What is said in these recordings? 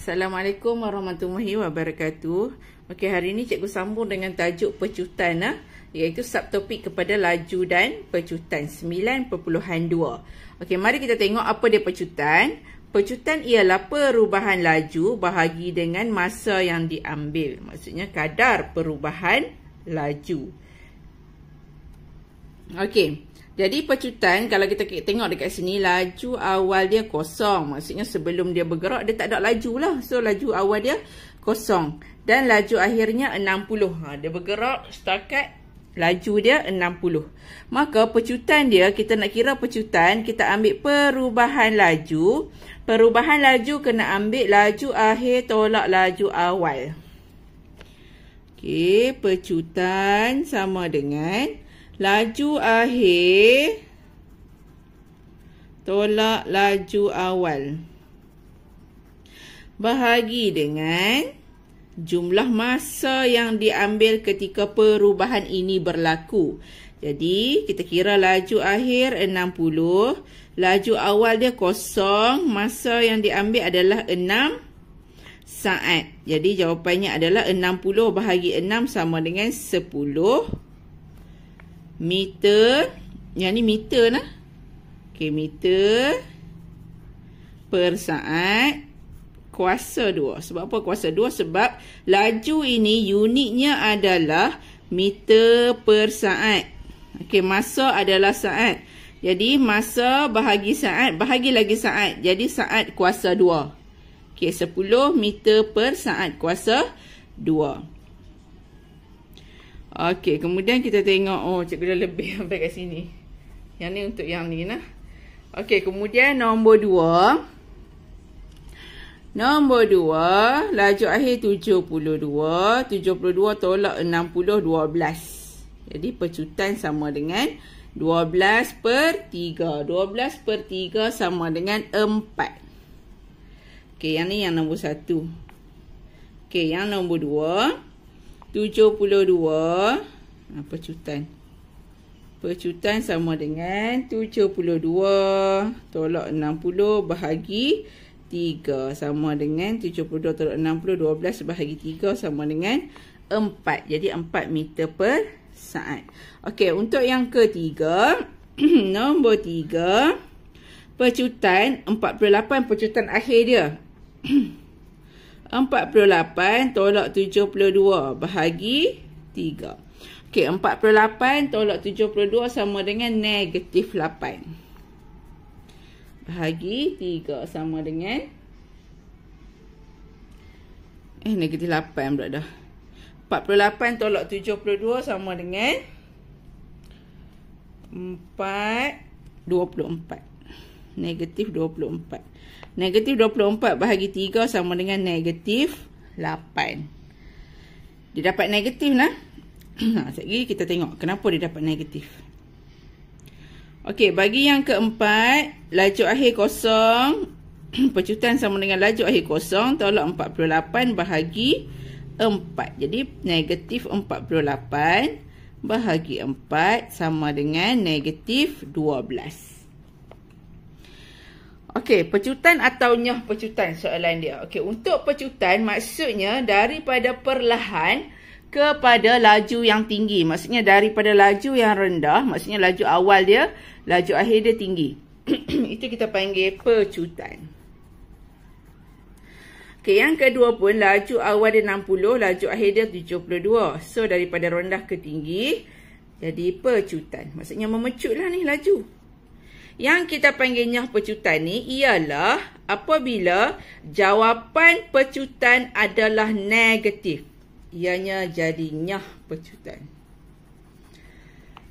Assalamualaikum warahmatullahi wabarakatuh. Okey, hari ini cikgu sambung dengan tajuk pecutan, iaitu subtopik kepada laju dan pecutan 9.2. Okey, mari kita tengok apa dia pecutan. Pecutan ialah perubahan laju bahagi dengan masa yang diambil. Maksudnya kadar perubahan laju. Okey. Jadi pecutan, kalau kita tengok dekat sini, laju awal dia kosong. Maksudnya sebelum dia bergerak, dia tak ada laju lah. So, laju awal dia kosong. Dan laju akhirnya 60. Dia bergerak setakat laju dia 60. Maka pecutan dia, kita nak kira pecutan, kita ambil perubahan laju. Perubahan laju kena ambil laju akhir tolak laju awal. Okey, pecutan sama dengan laju akhir tolak laju awal bahagi dengan jumlah masa yang diambil ketika perubahan ini berlaku. Jadi kita kira laju akhir 60, laju awal dia kosong, masa yang diambil adalah 6 saat. Jadi jawapannya adalah 60 bahagi 6 sama dengan 10 meter. Yang ni meter lah. Okey, meter per saat kuasa 2. Sebab apa kuasa 2? Sebab laju ini unitnya adalah meter per saat. Okey, masa adalah saat. Jadi masa bahagi saat, bahagi lagi saat. Jadi saat kuasa 2. Okey, 10 meter per saat kuasa 2. Okey, kemudian kita tengok, oh cikgu dah lebih sampai kat sini. Yang ni untuk yang ni lah. Okey, kemudian nombor 2. Nombor 2, laju akhir 72. 72 tolak 60, 12. Jadi pecutan sama dengan 12 per 3. 12 per 3 sama dengan 4. Okey, yang ni yang nombor 1. Okey, yang nombor 2. 72 pecutan. Pecutan sama dengan 72 tolak 60 bahagi 3 sama dengan 72 tolak 60, 12 bahagi 3 sama dengan 4. Jadi 4 meter per saat. Okey, untuk yang ketiga, nombor 3, pecutan 48 pecutan akhir dia. 48 tolak 72 bahagi 3. Okey, 48 tolak 72 sama dengan negatif 8. Bahagi 3 sama dengan negatif 8 pula dah. 48 tolak 72 sama dengan 24. Negatif 24. Negatif 24 bahagi 3 sama dengan negatif 8. Dia dapat negatif lah. Sekejap lagi kita tengok kenapa dia dapat negatif. Okey, bagi yang keempat, laju akhir kosong. Pecutan sama dengan laju akhir kosong tolak 48 bahagi 4. Jadi negatif 48 bahagi 4 sama dengan negatif 12. Okey, pecutan atau nyah pecutan soalan dia. Okey, untuk pecutan maksudnya daripada perlahan kepada laju yang tinggi. Maksudnya daripada laju yang rendah, maksudnya laju awal dia, laju akhir dia tinggi. Itu kita panggil pecutan. Okey, yang kedua pun laju awal dia 60, laju akhir dia 72. So daripada rendah ke tinggi jadi pecutan. Maksudnya memecutlah ni laju. Yang kita panggil nyah pecutan ni ialah apabila jawapan pecutan adalah negatif. Ianya jadi nyah pecutan.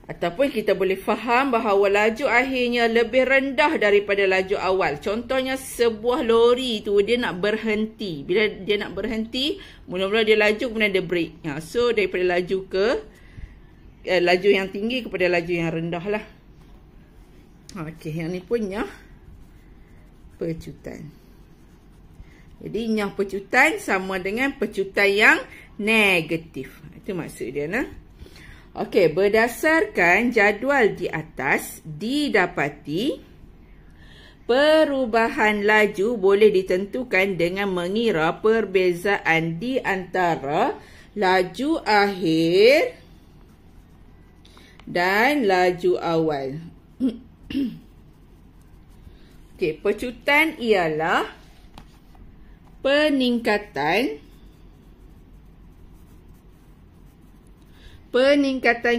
Ataupun kita boleh faham bahawa laju akhirnya lebih rendah daripada laju awal. Contohnya sebuah lori tu dia nak berhenti. Bila dia nak berhenti, mula-mula dia laju kemudian dia break. So daripada laju ke laju yang tinggi kepada laju yang rendah lah. Okey, yang ni pun nyah pecutan. Jadi nyah pecutan sama dengan pecutan yang negatif. Itu maksud dia nah. Okey, berdasarkan jadual di atas didapati Perubahan laju boleh ditentukan dengan mengira perbezaan di antara laju akhir dan laju awal. Okey, pecutan ialah peningkatan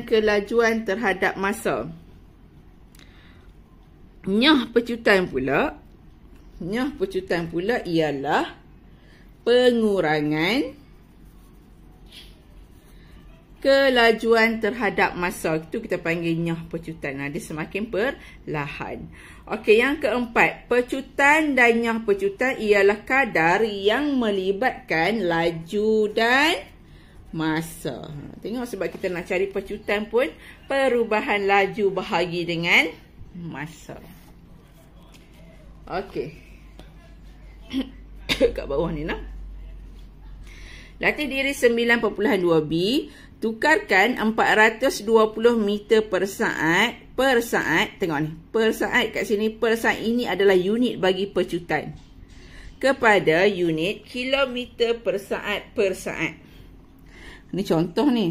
kelajuan terhadap masa. Nyah pecutan pula ialah pengurangan kelajuan terhadap masa. Itu kita panggil nyah pecutan. Dia semakin perlahan. Okey, yang keempat, pecutan dan nyah pecutan ialah kadar yang melibatkan laju dan masa. Tengok, sebab kita nak cari pecutan pun perubahan laju bahagi dengan masa. Okey. Kat bawah ni nak. Latih diri 9.2b. Tukarkan 420 meter per saat. Tengok ni. Per saat kat sini. Per saat ini adalah unit bagi pecutan. Kepada unit kilometer per saat. Ni contoh ni.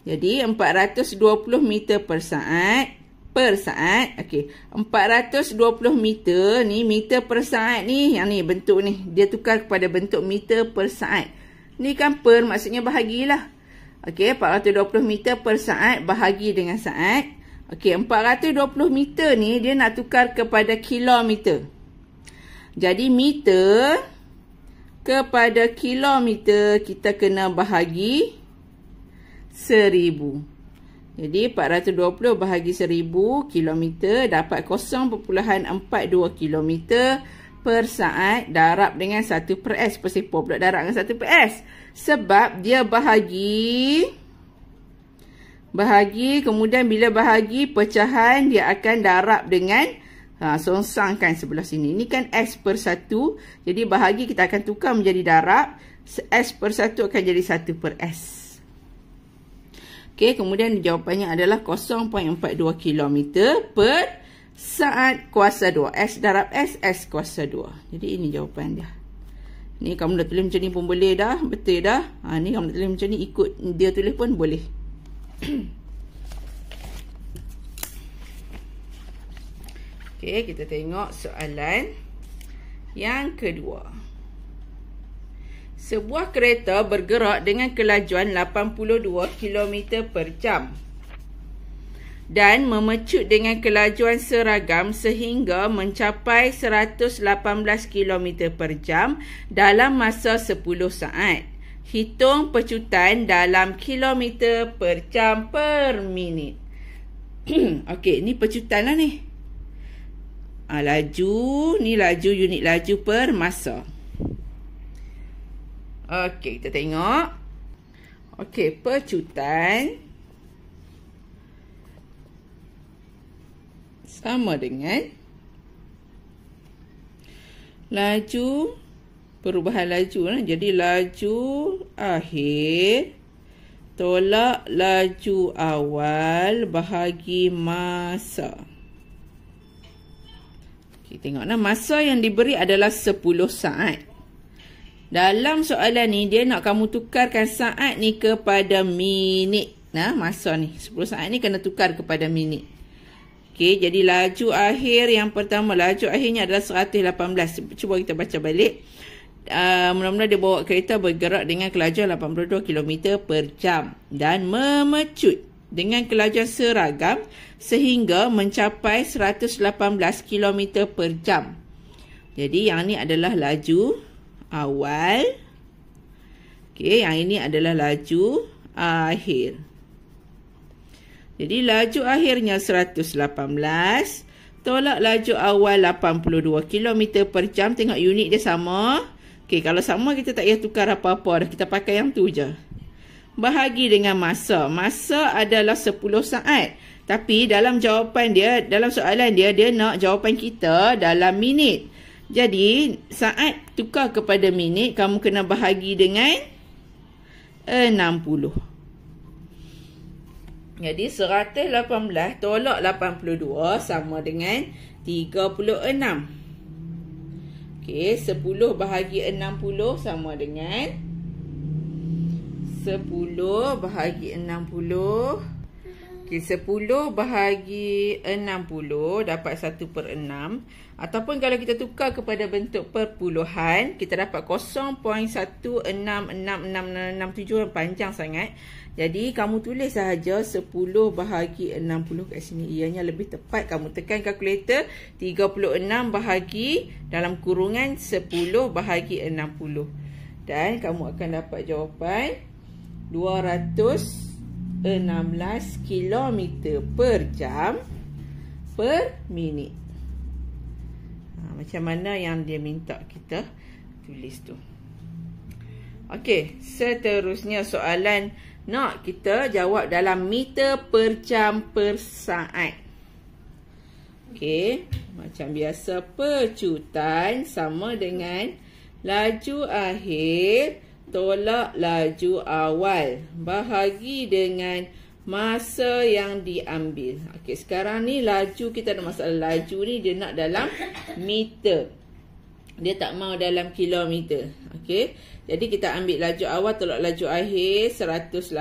Jadi 420 meter per saat. Okey. 420 meter ni, meter per saat ni, yang ni bentuk ni, dia tukar kepada bentuk meter per saat. Ni kan per, maksudnya bahagilah. Okey, 420 meter per saat bahagi dengan saat. Okey, 420 meter ni dia nak tukar kepada kilometer. Jadi meter kepada kilometer kita kena bahagi 1000. Jadi 420 bahagi 1000 kilometer dapat 0.42 kilometer per saat darab dengan 1 per S. Persepah pula darab dengan 1 per S. Sebab dia bahagi, kemudian bila bahagi pecahan dia akan darab dengan songsangkan sebelah sini. Ini kan S per 1. Jadi bahagi kita akan tukar menjadi darab. S per 1 akan jadi 1 per S. Okey, kemudian jawapannya adalah 0.42 km per saat kuasa 2. S darab S, S kuasa 2. Jadi ini jawapan dia. Ni kamu dah tulis macam ni pun boleh dah. Betul dah. Ni kamu dah tulis macam ni, ikut dia tulis pun boleh. Okey, kita tengok soalan yang kedua. Sebuah kereta bergerak dengan kelajuan 82 km per jam dan memecut dengan kelajuan seragam sehingga mencapai 118 km per jam dalam masa 10 saat. Hitung pecutan dalam kilometer per jam per minit. Okey, ni pecutan lah ni. Laju, ni laju, unit laju per masa. Okey, kita tengok. Okey, pecutan sama dengan laju, perubahan laju. Jadi laju akhir tolak laju awal bahagi masa. Okey, tengok masa yang diberi adalah 10 saat. Dalam soalan ni, dia nak kamu tukarkan saat ni kepada minit. Masa ni. 10 saat ni kena tukar kepada minit. Okey, jadi laju akhir yang pertama. Laju akhirnya adalah 118. Cuba kita baca balik. Mula-mula dia bawa kereta bergerak dengan kelajuan 82 km per jam. Dan memecut dengan kelajuan seragam sehingga mencapai 118 km per jam. Jadi yang ni adalah laju awal. Okey, yang ini adalah laju akhir. Jadi laju akhirnya 118 tolak laju awal 82 km per jam. Tengok unit dia sama. Okey, kalau sama kita tak payah tukar apa-apa dah. Kita pakai yang tu je. Bahagi dengan masa. Masa adalah 10 saat. Tapi dalam jawapan dia, dalam soalan dia, dia nak jawapan kita dalam minit. Jadi, saat tukar kepada minit, kamu kena bahagi dengan 60. Jadi, 118 tolak 82 sama dengan 36. Okey, 10 bahagi 60 sama dengan 10 bahagi 60. Okey, 10 bahagi 60 dapat 1/6. Ataupun kalau kita tukar kepada bentuk perpuluhan, kita dapat 0.166667, panjang sangat. Jadi kamu tulis sahaja 10 bahagi 60 kat sini. Ianya lebih tepat. Kamu tekan kalkulator, 36 bahagi dalam kurungan 10 bahagi 60. Dan kamu akan dapat jawapan 216 km per jam per minit. Macam mana yang dia minta kita tulis tu. Okey, seterusnya soalan nak kita jawab dalam meter per jam per saat. Okey, macam biasa pecutan sama dengan laju akhir tolak laju awal bahagi dengan masa yang diambil. Okey, sekarang ni laju, kita ada masalah laju ni dia nak dalam meter. Dia tak mau dalam kilometer. Okey. Jadi kita ambil laju awal tolak laju akhir 118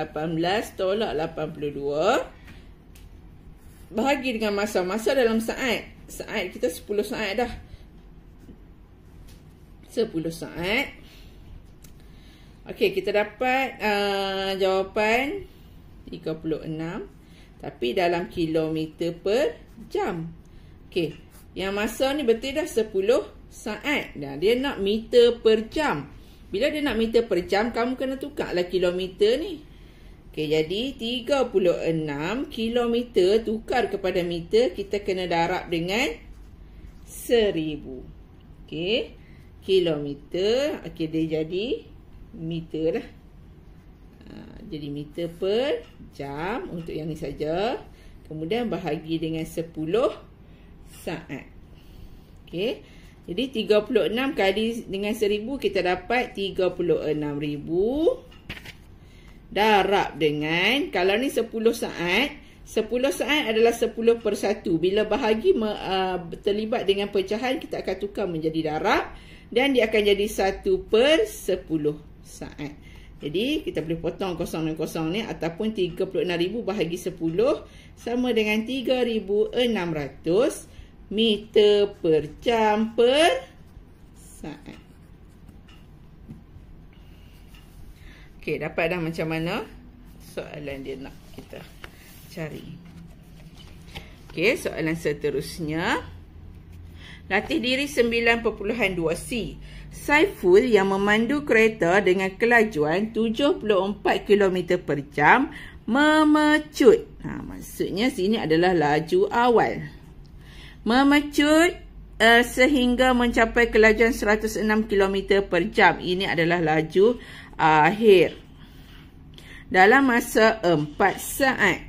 tolak 82 bahagi dengan masa. Masa dalam saat. Saat kita 10 saat dah. 10 saat. Okey, kita dapat jawapan 36 tapi dalam kilometer per jam. Okey, yang masa ni betul dah 10 saat. Nah, dia nak meter per jam. Bila dia nak meter per jam, kamu kena tukarlah kilometer ni. Okey, jadi 36 kilometer tukar kepada meter, kita kena darab dengan 1000. Okey, kilometer. Okey, dia jadi meter lah. Jadi meter per jam untuk yang ni saja. Kemudian bahagi dengan 10 saat. Okey. Jadi 36 kali dengan 1000 kita dapat 36,000. Darab dengan, kalau ni 10 saat, 10 saat adalah 10 per 1. Bila bahagi terlibat dengan pecahan, kita akan tukar menjadi darab. Dan dia akan jadi 1 per 10 saat. Jadi kita boleh potong kosong dan kosong ni. Ataupun 36,000 bahagi 10 sama dengan 3,600 meter per jam per saat. Okey, dapat dah macam mana soalan dia nak kita cari. Okey, soalan seterusnya. Latih diri 9.2C. Saiful yang memandu kereta dengan kelajuan 74 km per jam memecut. Maksudnya sini adalah laju awal. Memecut sehingga mencapai kelajuan 106 km per jam. Ini adalah laju akhir. Dalam masa 4 saat.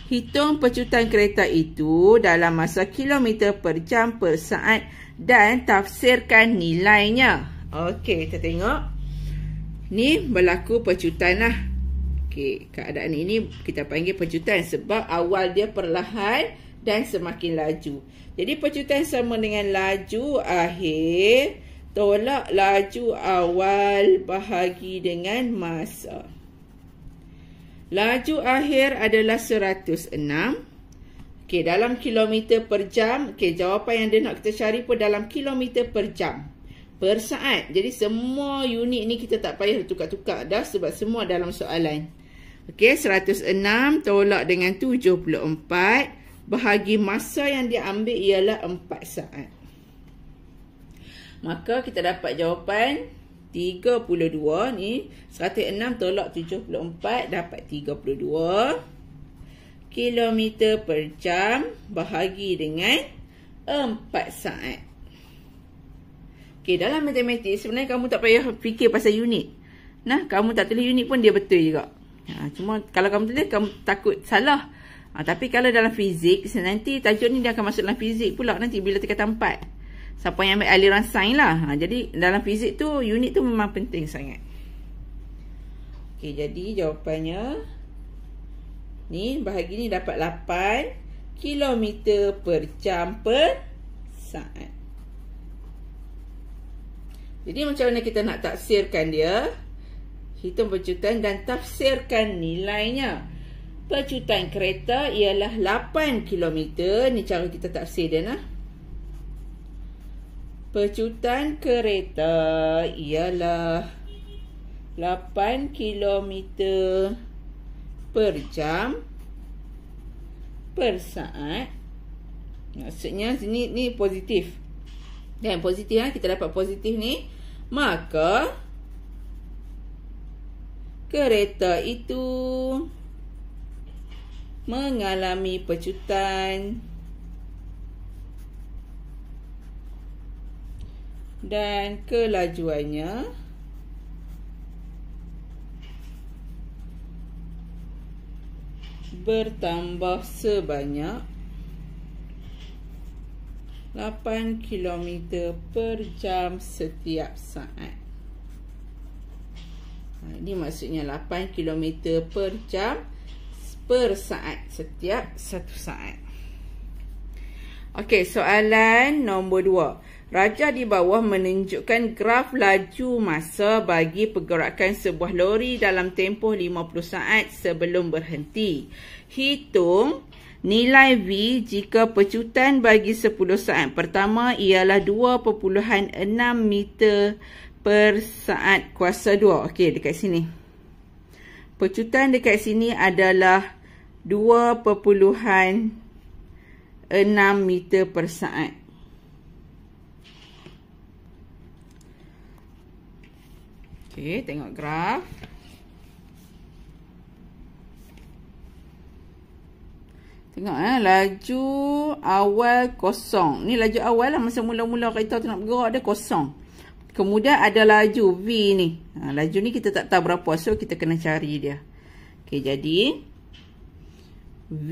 Hitung pecutan kereta itu dalam masa kilometer per jam per saat dan tafsirkan nilainya. Okey, kita tengok. Ni berlaku pecutan lah. Okey, keadaan ini kita panggil pecutan sebab awal dia perlahan dan semakin laju. Jadi pecutan sama dengan laju akhir tolak laju awal bahagi dengan masa. Laju akhir adalah 106. Okey, dalam kilometer per jam. Okey, jawapan yang dia nak kita cari pun dalam kilometer per jam per saat. Jadi semua unit ni kita tak payah tukar-tukar dah sebab semua dalam soalan. Okey, 106 tolak dengan 74 bahagi masa yang dia ambil ialah 4 saat. Maka kita dapat jawapan 32 ni. 106 tolak 74 dapat 32 kilometer per jam bahagi dengan 4 saat. Okey, dalam matematik sebenarnya kamu tak payah fikir pasal unit. Nah, kamu tak tulis unit pun dia betul juga. Cuma kalau kamu tulis, kamu takut salah. Tapi kalau dalam fizik, nanti tajuk ni dia akan masuk dalam fizik pula nanti bila tingkatan 4. Siapa yang ambil aliran sains lah. Jadi dalam fizik tu, unit tu memang penting sangat. Okey, jadi jawapannya ni, bahagi ni dapat 8 kilometer per jam per saat. Jadi macam mana kita nak taksirkan dia? Hitung pecutan dan tafsirkan nilainya. Pecutan kereta ialah 8 km. Ni cara kita tafsir dia nah. Pecutan kereta ialah 8 km per jam per saat. Maksudnya sini ni positif. Dan positif kita dapat positif ni, maka kereta itu mengalami pecutan dan kelajuannya bertambah sebanyak 8 km per jam setiap saat. Ini maksudnya 8 km per jam per saat setiap 1 saat. Okey, soalan nombor 2. Raja di bawah menunjukkan graf laju masa bagi pergerakan sebuah lori dalam tempoh 50 saat sebelum berhenti. Hitung nilai V jika pecutan bagi 10 saat pertama ialah 2.6 meter per saat kuasa 2. Okey, dekat sini. Pecutan dekat sini adalah 2.6 meter per saat. Okey, tengok graf. Tengok laju awal kosong. Ni laju awal lah, masa mula-mula kereta tu nak bergerak dia kosong. Kemudian ada laju V ni. Laju ni kita tak tahu berapa, so kita kena cari dia. Okey, jadi V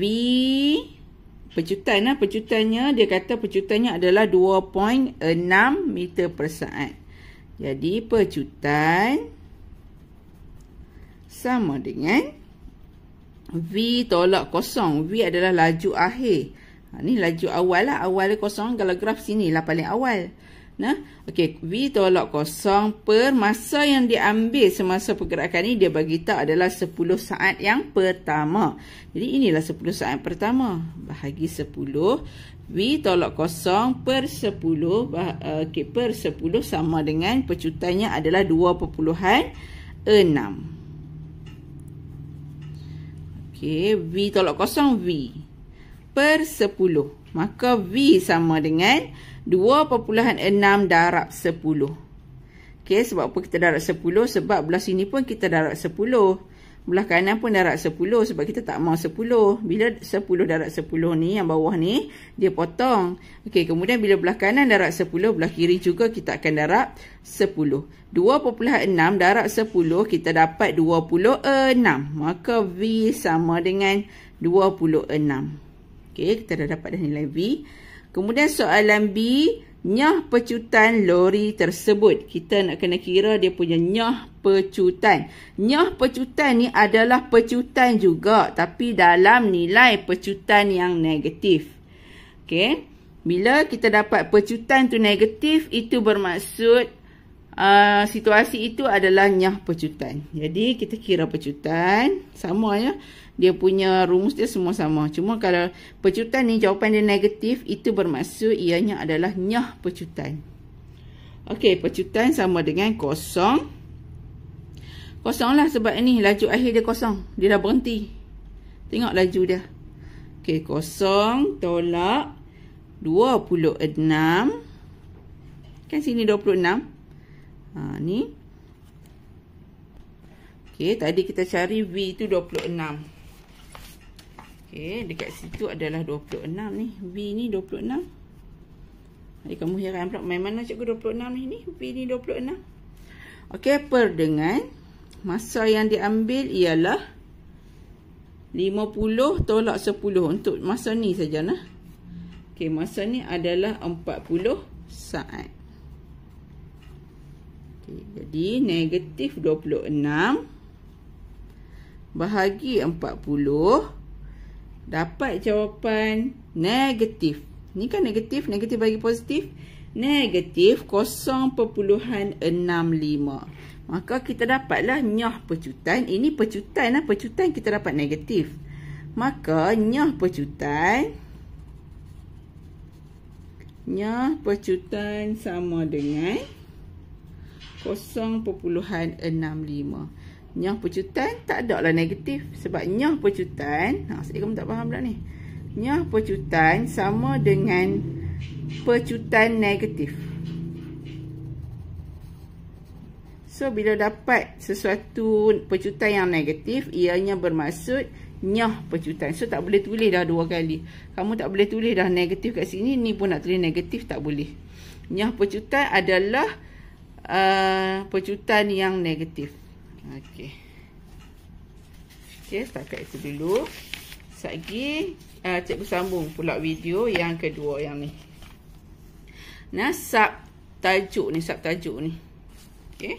pecutan pecutannya, dia kata pecutannya adalah 2.6 meter per saat. Jadi pecutan sama dengan V tolak kosong. V adalah laju akhir. Ni laju awal lah. Awal dia kosong. Kalau graf sini lah paling awal. Nah, okey, V tolak kosong per masa yang diambil semasa pergerakan ni dia bagi tahu adalah 10 saat yang pertama. Jadi inilah 10 saat pertama. Bahagi 10. V tolak kosong per 10 per 10 sama dengan pecutannya adalah 2.6. Okey, V tolak kosong V per 10. Maka V sama dengan 2.6 darab 10. Okey, sebab apa kita darab 10? Sebab belah sini pun kita darab 10. Belah kanan pun darab 10 sebab kita tak mau 10. Bila 10 darab 10 ni, yang bawah ni, dia potong. Okey, kemudian bila belah kanan darab 10, belah kiri juga kita akan darab 10. 2.6 darab 10, kita dapat 26. Maka V sama dengan 26. Okey, kita dah dapat dah nilai V. Kemudian soalan B, nyah pecutan lori tersebut. Kita nak kena kira dia punya nyah pecutan. Nyah pecutan ni adalah pecutan juga, tapi dalam nilai pecutan yang negatif. Okey, bila kita dapat pecutan tu negatif, itu bermaksud situasi itu adalah nyah pecutan. Jadi kita kira pecutan sama ya. Dia punya rumus dia semua sama. Cuma kalau pecutan ni jawapan dia negatif, itu bermaksud ianya adalah nyah pecutan. Okey, pecutan sama dengan kosong. Kosong lah sebab ni laju akhir dia kosong. Dia dah berhenti. Tengok laju dia. Okey, kosong tolak 26. Kan sini 26. Ni. Okey, tadi kita cari V itu 26. Okey, dekat situ adalah 26 ni. V ni 26. Jadi kamu heran pula main mana cikgu 26 ni? V ni 26. Okey, per dengan masa yang diambil ialah 50 tolak 10 untuk masa ni saja nah. Okey, masa ni adalah 40 saat. Okey, jadi negatif 26 bahagi 40 dapat jawapan negatif. Ni kan negatif, negatif bagi positif. Negatif 0.65. Maka kita dapatlah nyoh pecutan. Ini pecutan lah. Pecutan kita dapat negatif. Maka nyoh pecutan sama dengan 0.65. Nyoh pecutan tak ada lah negatif. Sebab nyoh pecutan, saya kamu tak faham tak ni? Nyoh pecutan sama dengan pecutan negatif. So, bila dapat sesuatu pecutan yang negatif, ianya bermaksud nyoh pecutan. So, tak boleh tulis dah dua kali. Kamu tak boleh tulis dah negatif kat sini. Ni pun nak tulis negatif, tak boleh. Nyoh pecutan adalah pecutan yang negatif. Okey. Okey, setakat itu dulu. Sekejap lagi cikgu sambung pula video yang kedua yang ni. Nah, sub tajuk ni. Okey.